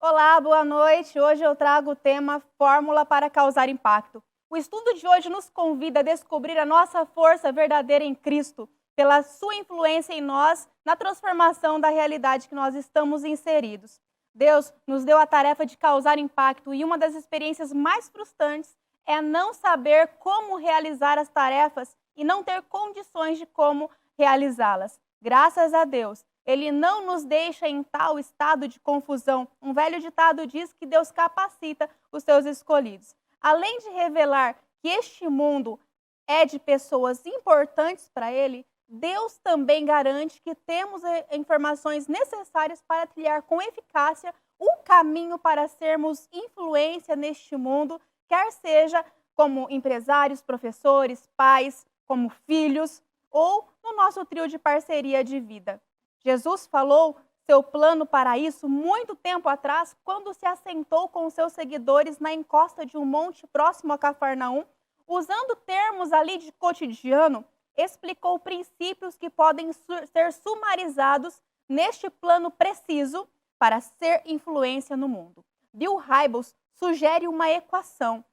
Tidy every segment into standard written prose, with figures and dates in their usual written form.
Olá, boa noite. Hoje eu trago o tema Fórmula para causar impacto. O estudo de hoje nos convida a descobrir a nossa força verdadeira em Cristo, pela sua influência em nós, na transformação da realidade que nós estamos inseridos. Deus nos deu a tarefa de causar impacto e uma das experiências mais frustrantes é não saber como realizar as tarefas e não ter condições de como realizá-las. Graças a Deus, Ele não nos deixa em tal estado de confusão. Um velho ditado diz que Deus capacita os seus escolhidos. Além de revelar que este mundo é de pessoas importantes para Ele, Deus também garante que temos informações necessárias para trilhar com eficácia o caminho para sermos influência neste mundo, quer seja como empresários, professores, pais, como filhos ou no nosso trio de parceria de vida. Jesus falou seu plano para isso muito tempo atrás, quando se assentou com seus seguidores na encosta de um monte próximo a Cafarnaum. Usando termos ali de cotidiano, explicou princípios que podem ser sumarizados neste plano preciso para ser influência no mundo. Bill Hybels sugere uma equação,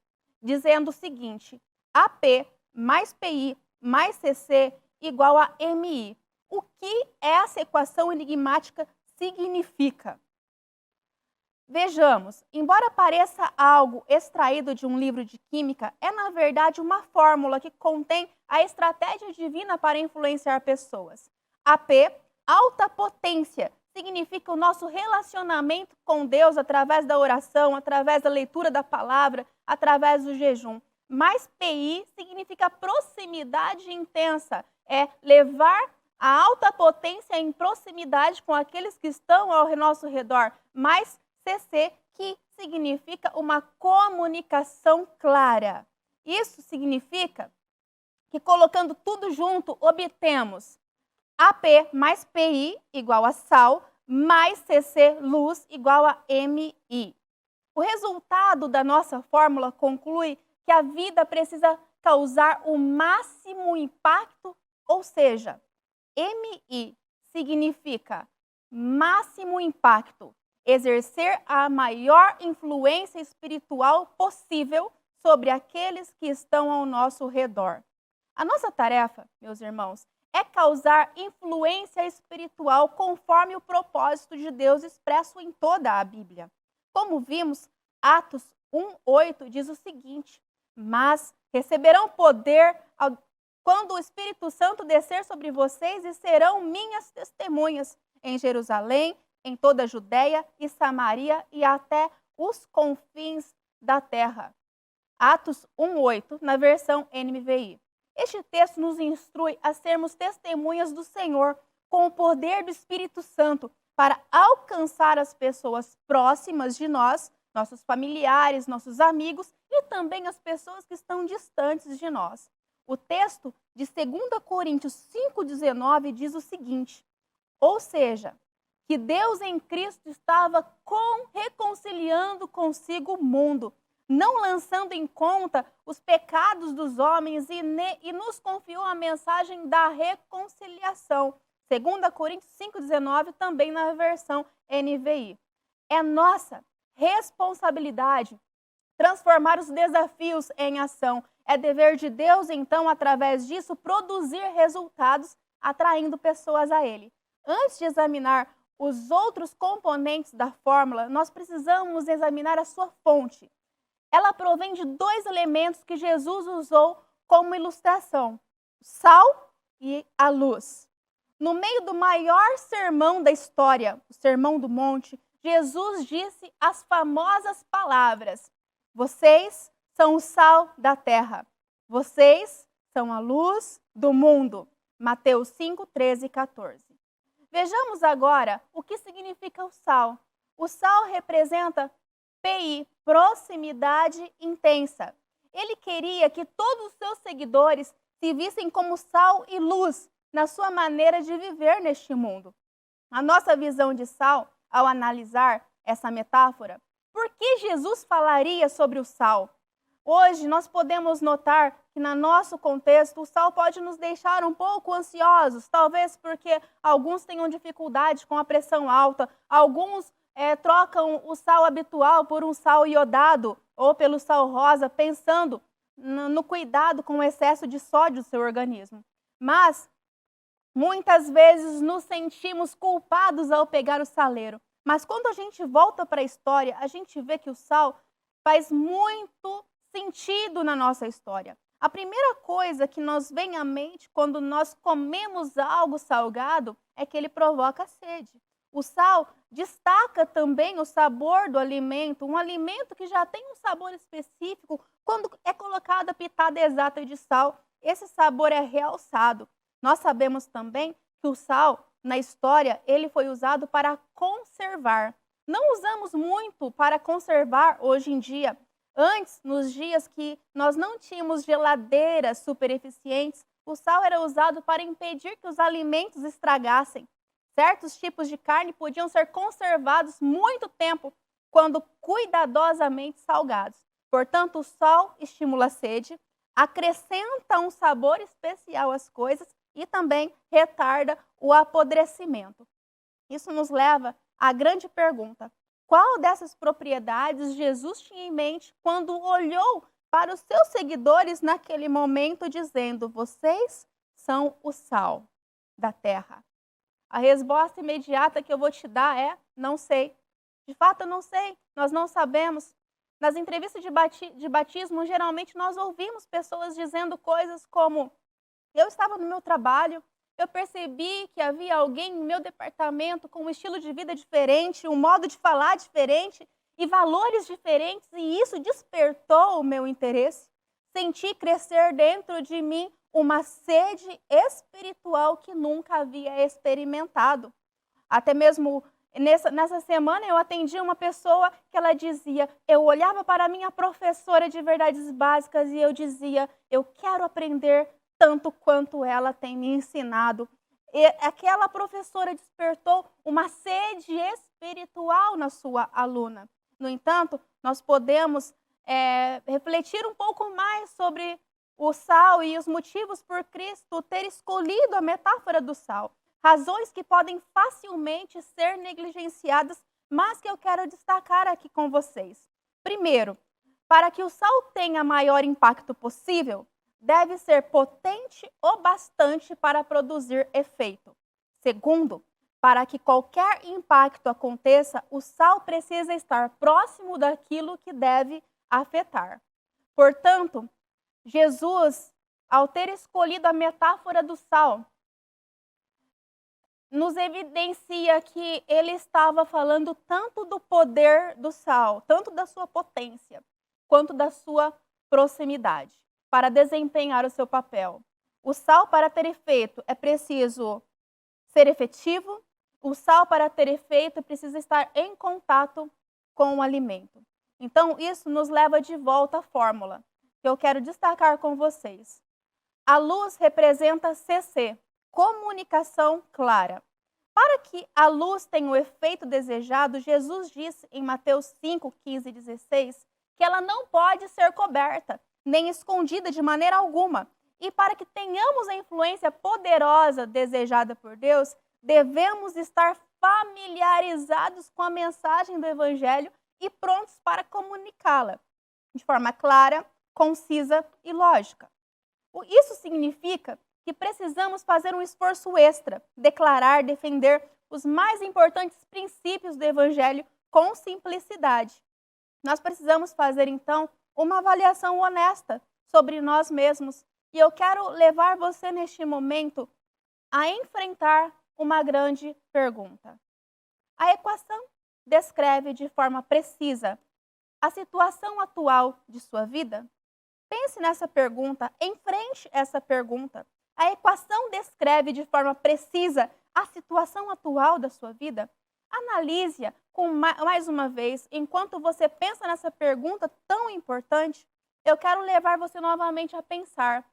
dizendo o seguinte: AP mais PI mais CC igual a MI. O que essa equação enigmática significa? Vejamos, embora pareça algo extraído de um livro de química, é na verdade uma fórmula que contém a estratégia divina para influenciar pessoas. AP, alta potência, significa o nosso relacionamento com Deus através da oração, através da leitura da palavra, através do jejum. Mais PI significa proximidade intensa, é levar a alta potência em proximidade com aqueles que estão ao nosso redor. Mais CC, que significa uma comunicação clara. Isso significa que, colocando tudo junto, obtemos AP mais PI igual a sal, mais CC, luz, igual a MI. O resultado da nossa fórmula conclui que a vida precisa causar o máximo impacto, ou seja, MI significa máximo impacto, exercer a maior influência espiritual possível sobre aqueles que estão ao nosso redor. A nossa tarefa, meus irmãos, é causar influência espiritual conforme o propósito de Deus expresso em toda a Bíblia. Como vimos, Atos 1:8 diz o seguinte: mas receberão poder quando o Espírito Santo descer sobre vocês e serão minhas testemunhas em Jerusalém, em toda a Judéia e Samaria e até os confins da terra. Atos 1:8, na versão NVI. Este texto nos instrui a sermos testemunhas do Senhor com o poder do Espírito Santo para alcançar as pessoas próximas de nós, nossos familiares, nossos amigos e também as pessoas que estão distantes de nós. O texto de 2 Coríntios 5,19 diz o seguinte: ou seja, que Deus em Cristo estava reconciliando consigo o mundo, não lançando em conta os pecados dos homens e nos confiou a mensagem da reconciliação. 2 Coríntios 5,19, também na versão NVI. É nossa responsabilidade transformar os desafios em ação. É dever de Deus, então, através disso, produzir resultados, atraindo pessoas a Ele. Antes de examinar os outros componentes da fórmula, nós precisamos examinar a sua fonte. Ela provém de dois elementos que Jesus usou como ilustração: o sal e a luz. No meio do maior sermão da história, o Sermão do Monte, Jesus disse as famosas palavras: vocês são o sal da terra. Vocês são a luz do mundo. Mateus 5, 13 e 14. Vejamos agora o que significa o sal. O sal representa PI, proximidade intensa. Ele queria que todos os seus seguidores se vissem como sal e luz na sua maneira de viver neste mundo. A nossa visão de sal, ao analisar essa metáfora, por que Jesus falaria sobre o sal? Hoje nós podemos notar que no nosso contexto o sal pode nos deixar um pouco ansiosos, talvez porque alguns tenham dificuldade com a pressão alta, alguns trocam o sal habitual por um sal iodado ou pelo sal rosa, pensando no cuidado com o excesso de sódio do seu organismo. Mas muitas vezes nos sentimos culpados ao pegar o saleiro. Mas quando a gente volta para a história, a gente vê que o sal faz muito sentido na nossa história. A primeira coisa que nos vem à mente quando nós comemos algo salgado é que ele provoca sede. O sal destaca também o sabor do alimento, um alimento que já tem um sabor específico, quando é colocada a pitada exata de sal, esse sabor é realçado. Nós sabemos também que o sal, na história, ele foi usado para conservar. Não usamos muito para conservar hoje em dia. Antes, nos dias que nós não tínhamos geladeiras super eficientes, o sal era usado para impedir que os alimentos estragassem. Certos tipos de carne podiam ser conservados muito tempo quando cuidadosamente salgados. Portanto, o sal estimula a sede, acrescenta um sabor especial às coisas e também retarda o apodrecimento. Isso nos leva à grande pergunta: qual dessas propriedades Jesus tinha em mente quando olhou para os seus seguidores naquele momento, dizendo: vocês são o sal da terra? A resposta imediata que eu vou te dar é: não sei. De fato, eu não sei, nós não sabemos. Nas entrevistas de batismo, geralmente nós ouvimos pessoas dizendo coisas como: eu estava no meu trabalho, eu percebi que havia alguém no meu departamento com um estilo de vida diferente, um modo de falar diferente e valores diferentes, e isso despertou o meu interesse. Senti crescer dentro de mim uma sede espiritual que nunca havia experimentado. Até mesmo nessa semana eu atendi uma pessoa que ela dizia: eu olhava para a minha professora de verdades básicas e eu dizia: eu quero aprender tanto quanto ela tem me ensinado. E aquela professora despertou uma sede espiritual na sua aluna. No entanto, nós podemos refletir um pouco mais sobre o sal e os motivos por Cristo ter escolhido a metáfora do sal. Razões que podem facilmente ser negligenciadas, mas que eu quero destacar aqui com vocês. Primeiro, para que o sal tenha maior impacto possível, deve ser potente o bastante para produzir efeito. Segundo, para que qualquer impacto aconteça, o sal precisa estar próximo daquilo que deve afetar. Portanto, Jesus, ao ter escolhido a metáfora do sal, nos evidencia que ele estava falando tanto do poder do sal, tanto da sua potência, quanto da sua proximidade, para desempenhar o seu papel. O sal, para ter efeito, é preciso ser efetivo. O sal, para ter efeito, precisa estar em contato com o alimento. Então, isso nos leva de volta à fórmula que eu quero destacar com vocês. A luz representa CC, comunicação clara. Para que a luz tenha o efeito desejado, Jesus disse em Mateus 5, 15 e 16 que ela não pode ser coberta, nem escondida de maneira alguma. E para que tenhamos a influência poderosa desejada por Deus, devemos estar familiarizados com a mensagem do Evangelho e prontos para comunicá-la de forma clara, concisa e lógica. Isso significa que precisamos fazer um esforço extra, declarar, defender os mais importantes princípios do Evangelho com simplicidade. Nós precisamos fazer, então, uma avaliação honesta sobre nós mesmos. E eu quero levar você, neste momento, a enfrentar uma grande pergunta. A equação descreve de forma precisa a situação atual de sua vida? Pense nessa pergunta, enfrente essa pergunta. A equação descreve de forma precisa a situação atual da sua vida? Analise-a mais uma vez. Enquanto você pensa nessa pergunta tão importante, eu quero levar você novamente a pensar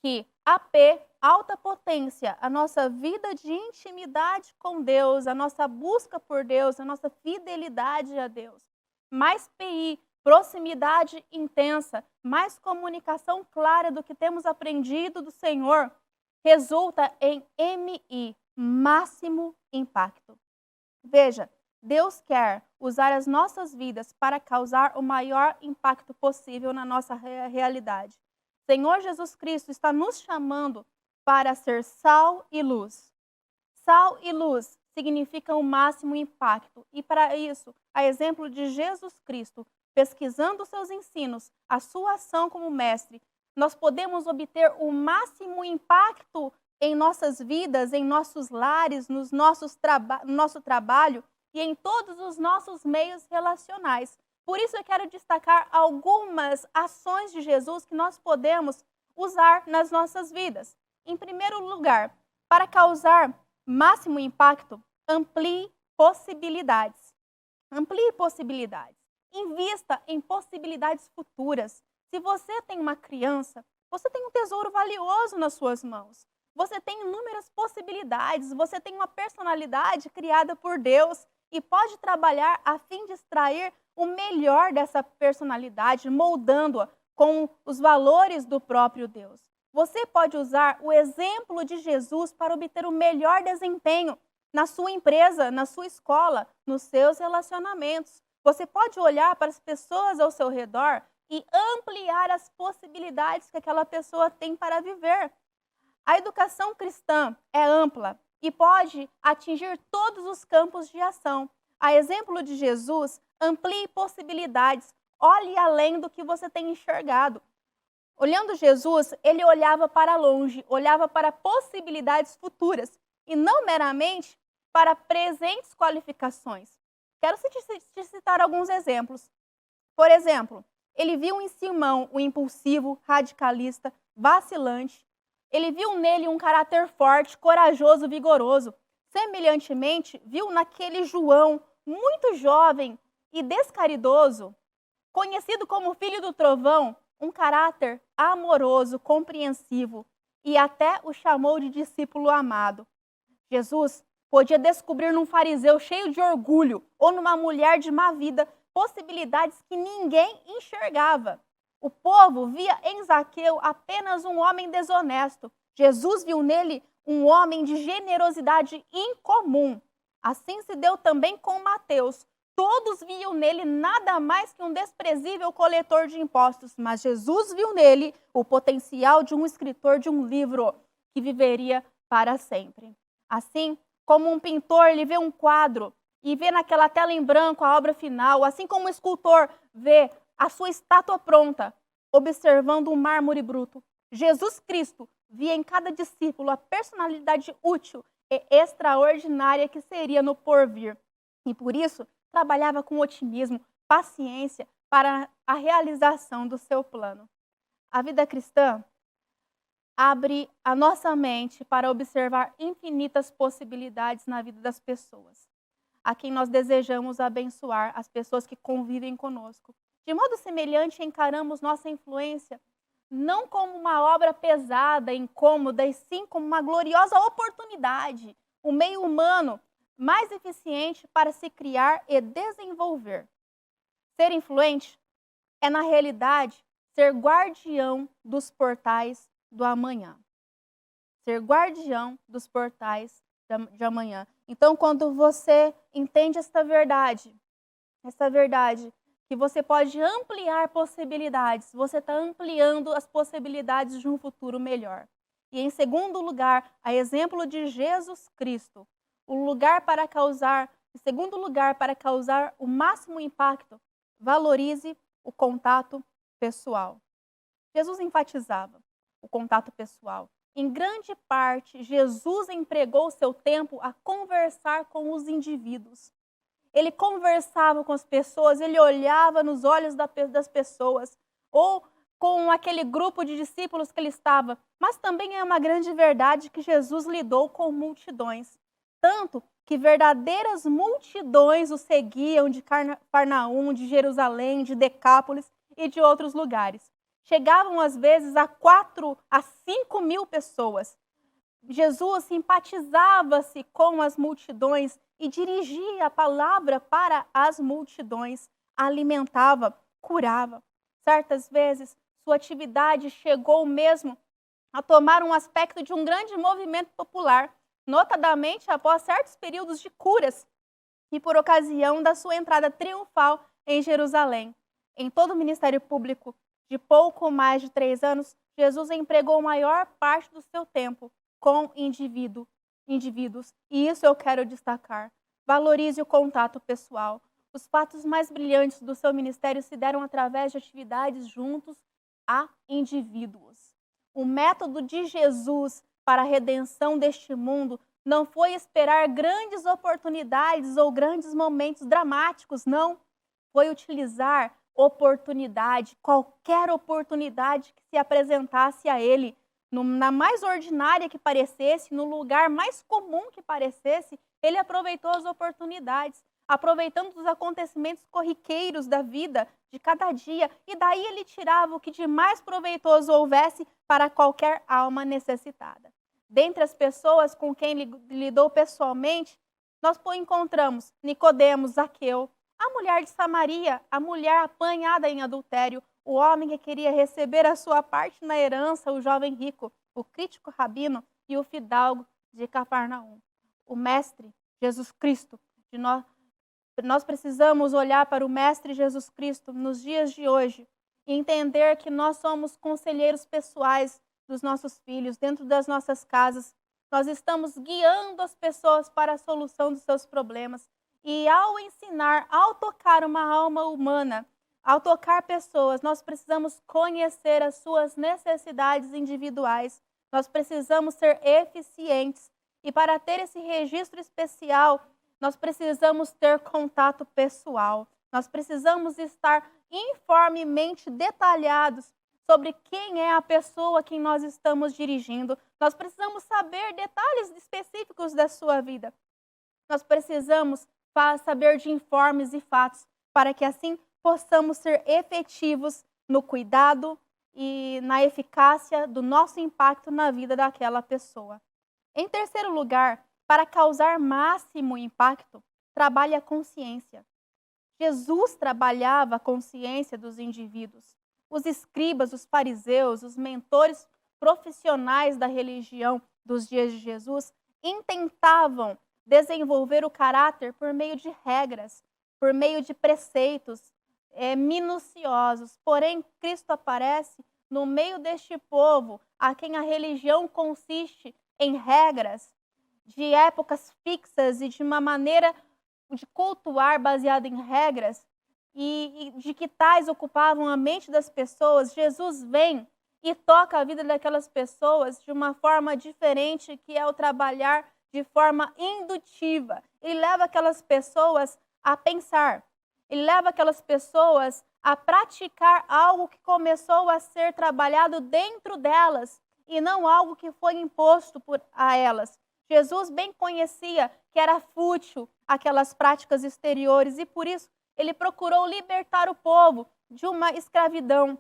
que AP, alta potência, a nossa vida de intimidade com Deus, a nossa busca por Deus, a nossa fidelidade a Deus. Mais PI, proximidade intensa, mais comunicação clara do que temos aprendido do Senhor, resulta em MI, máximo impacto. Veja, Deus quer usar as nossas vidas para causar o maior impacto possível na nossa realidade. Senhor Jesus Cristo está nos chamando para ser sal e luz. Sal e luz significam o máximo impacto e, para isso, a exemplo de Jesus Cristo, pesquisando seus ensinos, a sua ação como mestre, nós podemos obter o máximo impacto em nossas vidas, em nossos lares, no nosso trabalho e em todos os nossos meios relacionais. Por isso eu quero destacar algumas ações de Jesus que nós podemos usar nas nossas vidas. Em primeiro lugar, para causar máximo impacto, amplie possibilidades. Amplie possibilidades. Invista em possibilidades futuras. Se você tem uma criança, você tem um tesouro valioso nas suas mãos. Você tem inúmeras possibilidades, você tem uma personalidade criada por Deus e pode trabalhar a fim de extrair o melhor dessa personalidade, moldando-a com os valores do próprio Deus. Você pode usar o exemplo de Jesus para obter o melhor desempenho na sua empresa, na sua escola, nos seus relacionamentos. Você pode olhar para as pessoas ao seu redor e ampliar as possibilidades que aquela pessoa tem para viver. A educação cristã é ampla e pode atingir todos os campos de ação. A exemplo de Jesus, amplie possibilidades, olhe além do que você tem enxergado. Olhando Jesus, ele olhava para longe, olhava para possibilidades futuras e não meramente para presentes qualificações. Quero te citar alguns exemplos. Por exemplo, ele viu em Simão o impulsivo, radicalista, vacilante. Ele viu nele um caráter forte, corajoso, vigoroso. Semelhantemente, viu naquele João, muito jovem e descaridoso, conhecido como filho do trovão, um caráter amoroso, compreensivo e até o chamou de discípulo amado. Jesus podia descobrir num fariseu cheio de orgulho ou numa mulher de má vida possibilidades que ninguém enxergava. O povo via em Zaqueu apenas um homem desonesto. Jesus viu nele um homem de generosidade incomum. Assim se deu também com Mateus. Todos viam nele nada mais que um desprezível coletor de impostos, mas Jesus viu nele o potencial de um escritor de um livro que viveria para sempre. Assim como um pintor, ele vê um quadro e vê naquela tela em branco a obra final, assim como um escultor vê a sua estátua pronta, observando um mármore bruto. Jesus Cristo via em cada discípulo a personalidade útil e extraordinária que seria no porvir. E por isso, trabalhava com otimismo, paciência para a realização do seu plano. A vida cristã abre a nossa mente para observar infinitas possibilidades na vida das pessoas, a quem nós desejamos abençoar, as pessoas que convivem conosco. De modo semelhante, encaramos nossa influência não como uma obra pesada, incômoda, e sim como uma gloriosa oportunidade, um meio humano mais eficiente para se criar e desenvolver. Ser influente é, na realidade, ser guardião dos portais do amanhã. Ser guardião dos portais de amanhã. Então, quando você entende esta verdade que você pode ampliar possibilidades, você está ampliando as possibilidades de um futuro melhor. E em segundo lugar, a exemplo de Jesus Cristo, em segundo lugar, para causar o máximo impacto, valorize o contato pessoal. Jesus enfatizava o contato pessoal. Em grande parte, Jesus empregou seu tempo a conversar com os indivíduos. Ele conversava com as pessoas, ele olhava nos olhos das pessoas, ou com aquele grupo de discípulos que ele estava. Mas também é uma grande verdade que Jesus lidou com multidões. Tanto que verdadeiras multidões o seguiam de Cafarnaum, de Jerusalém, de Decápolis e de outros lugares. Chegavam às vezes a 4 a 5 mil pessoas. Jesus simpatizava-se com as multidões e dirigia a palavra para as multidões, alimentava, curava. Certas vezes, sua atividade chegou mesmo a tomar um aspecto de um grande movimento popular, notadamente após certos períodos de curas e por ocasião da sua entrada triunfal em Jerusalém. Em todo o ministério público de pouco mais de 3 anos, Jesus empregou a maior parte do seu tempo com indivíduos, e isso eu quero destacar. Valorize o contato pessoal. Os fatos mais brilhantes do seu ministério se deram através de atividades juntos a indivíduos. O método de Jesus para a redenção deste mundo não foi esperar grandes oportunidades ou grandes momentos dramáticos, não. Foi utilizar oportunidade, qualquer oportunidade que se apresentasse a ele, na mais ordinária que parecesse, no lugar mais comum que parecesse, ele aproveitou as oportunidades, aproveitando os acontecimentos corriqueiros da vida, de cada dia, e daí ele tirava o que de mais proveitoso houvesse para qualquer alma necessitada. Dentre as pessoas com quem lidou pessoalmente, nós encontramos Nicodemos, Zaqueu, a mulher de Samaria, a mulher apanhada em adultério, o homem que queria receber a sua parte na herança, o jovem rico, o crítico rabino e o fidalgo de Cafarnaum. O Mestre Jesus Cristo, nós precisamos olhar para o Mestre Jesus Cristo nos dias de hoje e entender que nós somos conselheiros pessoais dos nossos filhos, dentro das nossas casas. Nós estamos guiando as pessoas para a solução dos seus problemas. E ao ensinar, ao tocar uma alma humana, ao tocar pessoas, nós precisamos conhecer as suas necessidades individuais. Nós precisamos ser eficientes. E para ter esse registro especial, nós precisamos ter contato pessoal. Nós precisamos estar informemente detalhados sobre quem é a pessoa a quem nós estamos dirigindo. Nós precisamos saber detalhes específicos da sua vida. Nós precisamos saber de informes e fatos, para que assim possamos ser efetivos no cuidado e na eficácia do nosso impacto na vida daquela pessoa. Em terceiro lugar, para causar máximo impacto, trabalhe a consciência. Jesus trabalhava a consciência dos indivíduos. Os escribas, os fariseus, os mentores profissionais da religião dos dias de Jesus intentavam desenvolver o caráter por meio de regras, por meio de preceitos minuciosos. Porém, Cristo aparece no meio deste povo, a quem a religião consiste em regras, de épocas fixas e de uma maneira de cultuar baseada em regras, e de que tais ocupavam a mente das pessoas. Jesus vem e toca a vida daquelas pessoas de uma forma diferente, que é o trabalhar de forma indutiva. Ele leva aquelas pessoas a pensar, ele leva aquelas pessoas a praticar algo que começou a ser trabalhado dentro delas e não algo que foi imposto a elas. Jesus bem conhecia que era fútil aquelas práticas exteriores e por isso ele procurou libertar o povo de uma escravidão.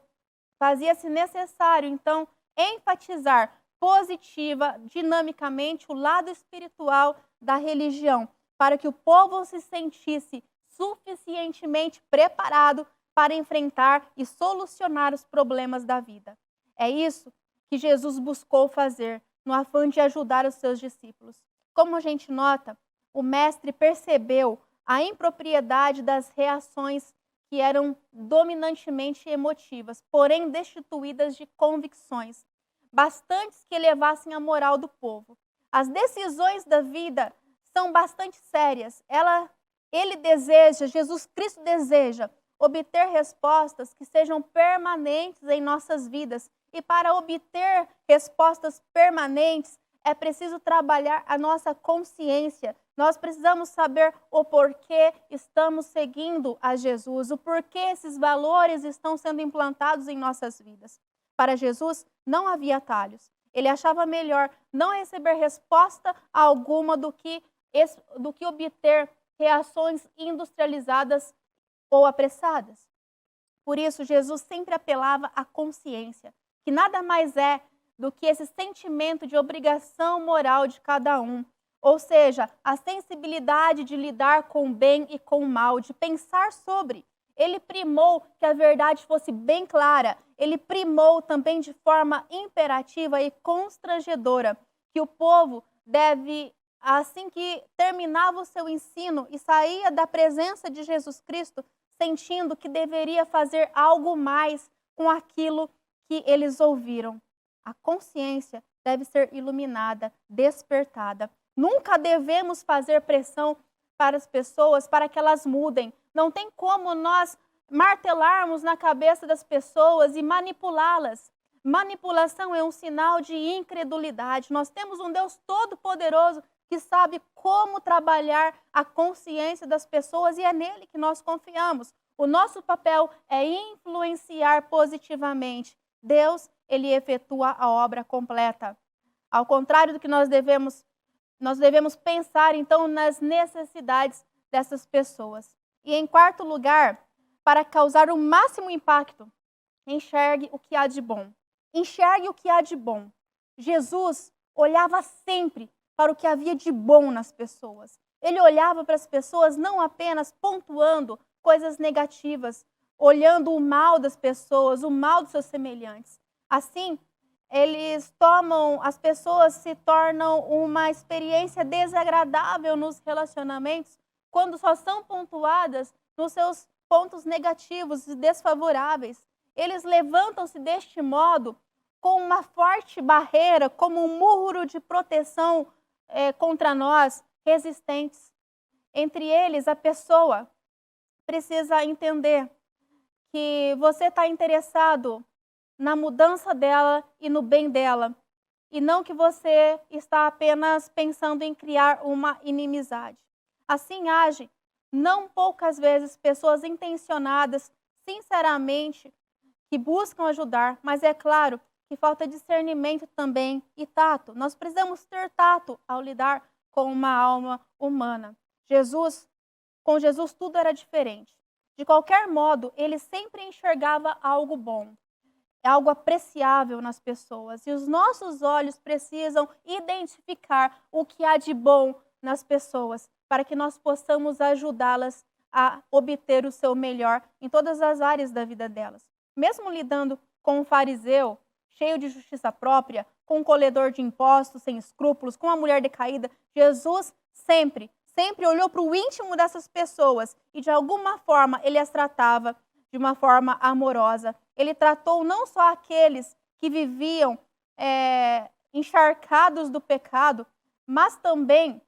Fazia-se necessário, então, enfatizar positiva, dinamicamente, o lado espiritual da religião, para que o povo se sentisse suficientemente preparado para enfrentar e solucionar os problemas da vida. É isso que Jesus buscou fazer, no afã de ajudar os seus discípulos. Como a gente nota, o mestre percebeu a impropriedade das reações que eram dominantemente emotivas, porém destituídas de convicções, bastantes que elevassem a moral do povo. As decisões da vida são bastante sérias. Jesus Cristo deseja obter respostas que sejam permanentes em nossas vidas. E para obter respostas permanentes, é preciso trabalhar a nossa consciência. Nós precisamos saber o porquê estamos seguindo a Jesus, o porquê esses valores estão sendo implantados em nossas vidas. Para Jesus, não havia atalhos. Ele achava melhor não receber resposta alguma do que obter reações industrializadas ou apressadas. Por isso, Jesus sempre apelava à consciência, que nada mais é do que esse sentimento de obrigação moral de cada um. Ou seja, a sensibilidade de lidar com o bem e com o mal, de pensar sobre. Ele primou que a verdade fosse bem clara. Ele primou também de forma imperativa e constrangedora que o povo deve assim que terminava o seu ensino e saía da presença de Jesus Cristo, sentindo que deveria fazer algo mais com aquilo que eles ouviram. A consciência deve ser iluminada, despertada. Nunca devemos fazer pressão para as pessoas para que elas mudem. Não tem como nós martelarmos na cabeça das pessoas e manipulá-las. Manipulação é um sinal de incredulidade. Nós temos um Deus todo-poderoso que sabe como trabalhar a consciência das pessoas e é nele que nós confiamos. O nosso papel é influenciar positivamente. Deus, ele efetua a obra completa. Ao contrário do que nós devemos pensar, então, nas necessidades dessas pessoas. E, em quarto lugar, para causar o máximo impacto, enxergue o que há de bom. Enxergue o que há de bom. Jesus olhava sempre para o que havia de bom nas pessoas. Ele olhava para as pessoas não apenas pontuando coisas negativas, olhando o mal das pessoas, o mal dos seus semelhantes. Assim, as pessoas se tornam uma experiência desagradável nos relacionamentos quando só são pontuadas nos seus pontos negativos e desfavoráveis. Eles levantam-se deste modo com uma forte barreira, como um muro de proteção contra nós, resistentes. Entre eles, a pessoa precisa entender que você está interessado na mudança dela e no bem dela, e não que você está apenas pensando em criar uma inimizade. Assim age, não poucas vezes, pessoas intencionadas, sinceramente, que buscam ajudar, mas é claro que falta discernimento também e tato. Nós precisamos ter tato ao lidar com uma alma humana. Com Jesus tudo era diferente. De qualquer modo, ele sempre enxergava algo bom, algo apreciável nas pessoas. E os nossos olhos precisam identificar o que há de bom nas pessoas, para que nós possamos ajudá-las a obter o seu melhor em todas as áreas da vida delas. Mesmo lidando com um fariseu cheio de justiça própria, com um colhedor de impostos sem escrúpulos, com uma mulher decaída, Jesus sempre olhou para o íntimo dessas pessoas e de alguma forma ele as tratava de uma forma amorosa. Ele tratou não só aqueles que viviam encharcados do pecado, mas também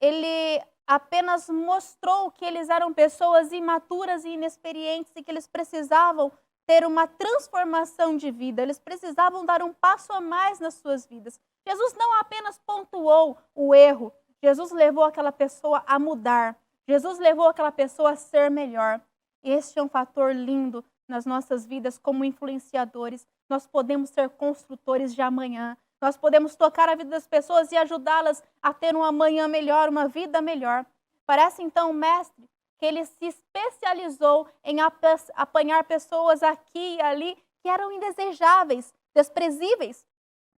ele apenas mostrou que eles eram pessoas imaturas e inexperientes e que eles precisavam ter uma transformação de vida, eles precisavam dar um passo a mais nas suas vidas. Jesus não apenas pontuou o erro, Jesus levou aquela pessoa a mudar, Jesus levou aquela pessoa a ser melhor. Este é um fator lindo nas nossas vidas como influenciadores. Nós podemos ser construtores de amanhã, nós podemos tocar a vida das pessoas e ajudá-las a ter um amanhã melhor, uma vida melhor. Parece então, mestre, que ele se especializou em apanhar pessoas aqui e ali que eram indesejáveis, desprezíveis,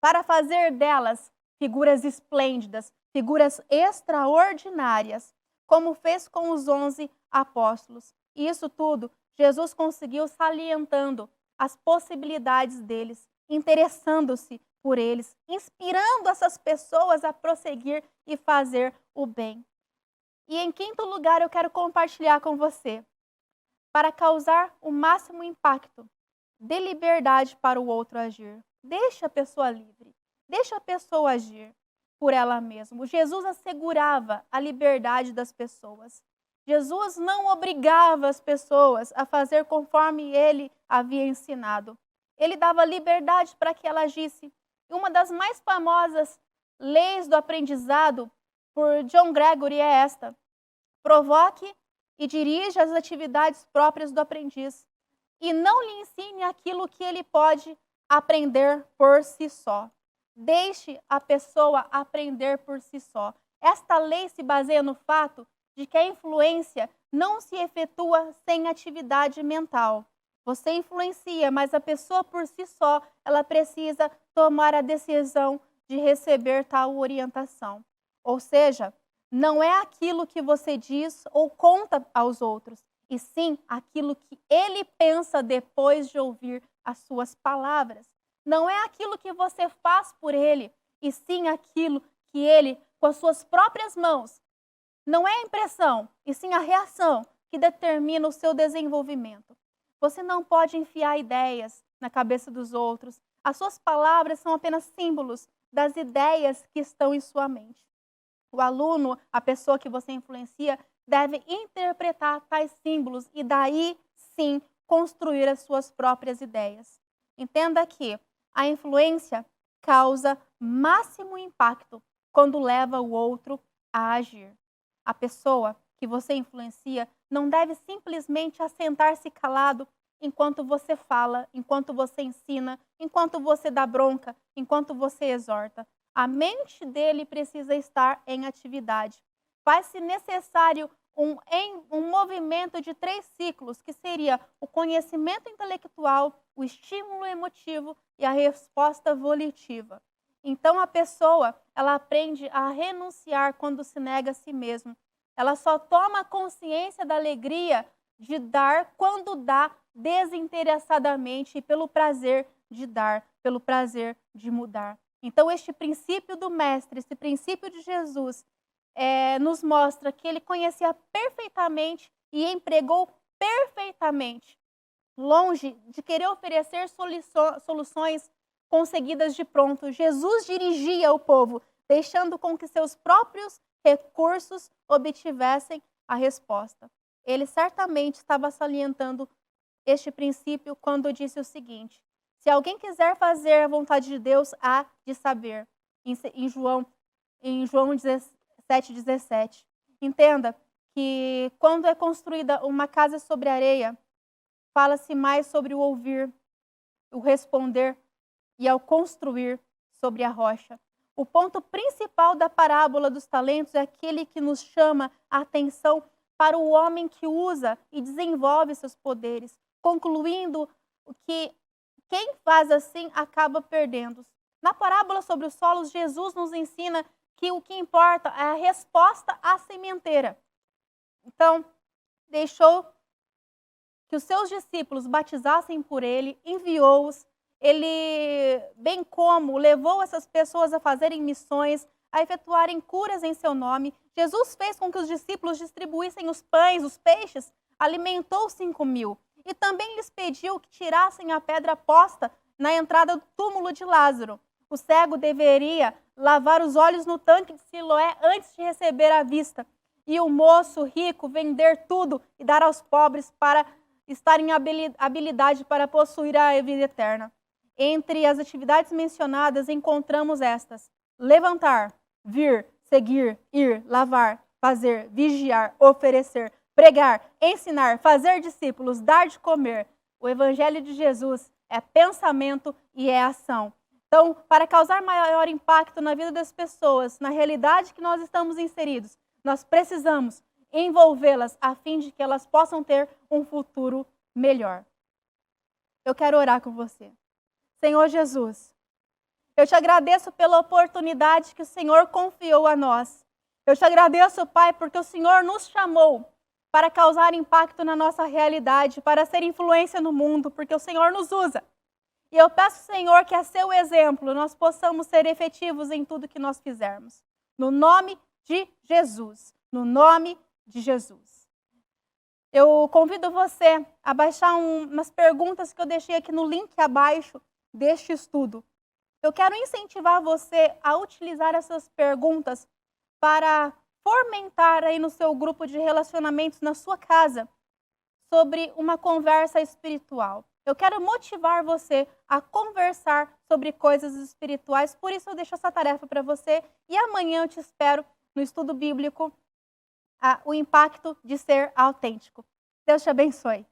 para fazer delas figuras esplêndidas, figuras extraordinárias, como fez com os 11 apóstolos. E isso tudo Jesus conseguiu salientando as possibilidades deles, interessando-se por eles, inspirando essas pessoas a prosseguir e fazer o bem. E em quinto lugar, eu quero compartilhar com você, para causar o máximo impacto, dê liberdade para o outro agir. Deixa a pessoa livre, deixa a pessoa agir por ela mesma. Jesus assegurava a liberdade das pessoas. Jesus não obrigava as pessoas a fazer conforme ele havia ensinado. Ele dava liberdade para que ela agisse. E uma das mais famosas leis do aprendizado por John Gregory é esta: provoque e dirija as atividades próprias do aprendiz e não lhe ensine aquilo que ele pode aprender por si só. Deixe a pessoa aprender por si só. Esta lei se baseia no fato de que a influência não se efetua sem atividade mental. Você influencia, mas a pessoa por si só, ela precisa tomar a decisão de receber tal orientação. Ou seja, não é aquilo que você diz ou conta aos outros, e sim aquilo que ele pensa depois de ouvir as suas palavras. Não é aquilo que você faz por ele, e sim aquilo que ele com as suas próprias mãos, não é a impressão, e sim a reação que determina o seu desenvolvimento. Você não pode enfiar ideias na cabeça dos outros. As suas palavras são apenas símbolos das ideias que estão em sua mente. O aluno, a pessoa que você influencia, deve interpretar tais símbolos e daí sim construir as suas próprias ideias. Entenda que a influência causa máximo impacto quando leva o outro a agir. A pessoa que você influencia não deve simplesmente assentar-se calado enquanto você fala, enquanto você ensina, enquanto você dá bronca, enquanto você exorta. A mente dele precisa estar em atividade. Faz-se necessário um movimento de 3 ciclos, que seria o conhecimento intelectual, o estímulo emotivo e a resposta volitiva. Então, a pessoa, ela aprende a renunciar quando se nega a si mesmo. Ela só toma consciência da alegria de dar quando dá desinteressadamente e pelo prazer de dar, pelo prazer de mudar. Então, este princípio do Mestre, esse princípio de Jesus, nos mostra que ele conhecia perfeitamente e empregou perfeitamente, longe de querer oferecer soluções conseguidas de pronto. Jesus dirigia o povo, deixando com que seus próprios recursos obtivessem a resposta. Ele certamente estava salientando este princípio quando disse o seguinte: se alguém quiser fazer a vontade de Deus, há de saber. Em João 7,17. Entenda que quando é construída uma casa sobre areia, fala-se mais sobre o ouvir, o responder e ao construir sobre a rocha. O ponto principal da parábola dos talentos é aquele que nos chama a atenção para o homem que usa e desenvolve seus poderes, concluindo que quem faz assim acaba perdendo. Na parábola sobre os solos, Jesus nos ensina que o que importa é a resposta à sementeira. Então, deixou que os seus discípulos batizassem por ele, enviou-os, ele, bem como levou essas pessoas a fazerem missões, a efetuarem curas em seu nome. Jesus fez com que os discípulos distribuíssem os pães, os peixes, alimentou 5.000. E também lhes pediu que tirassem a pedra posta na entrada do túmulo de Lázaro. O cego deveria lavar os olhos no tanque de Siloé antes de receber a vista. E o moço rico vender tudo e dar aos pobres para estar em habilidade para possuir a vida eterna. Entre as atividades mencionadas encontramos estas: levantar, vir, seguir, ir, lavar, fazer, vigiar, oferecer, pregar, ensinar, fazer discípulos, dar de comer. O Evangelho de Jesus é pensamento e é ação. Então, para causar maior impacto na vida das pessoas, na realidade que nós estamos inseridos, nós precisamos envolvê-las a fim de que elas possam ter um futuro melhor. Eu quero orar com você. Senhor Jesus, eu te agradeço pela oportunidade que o Senhor confiou a nós. Eu te agradeço, Pai, porque o Senhor nos chamou para causar impacto na nossa realidade, para ser influência no mundo, porque o Senhor nos usa. E eu peço, Senhor, que a seu exemplo nós possamos ser efetivos em tudo que nós fizermos. No nome de Jesus. No nome de Jesus. Eu convido você a baixar umas perguntas que eu deixei aqui no link abaixo deste estudo. Eu quero incentivar você a utilizar essas perguntas para fomentar aí no seu grupo de relacionamentos na sua casa sobre uma conversa espiritual. Eu quero motivar você a conversar sobre coisas espirituais, por isso eu deixo essa tarefa para você e amanhã eu te espero no estudo bíblico, o impacto de ser autêntico. Deus te abençoe.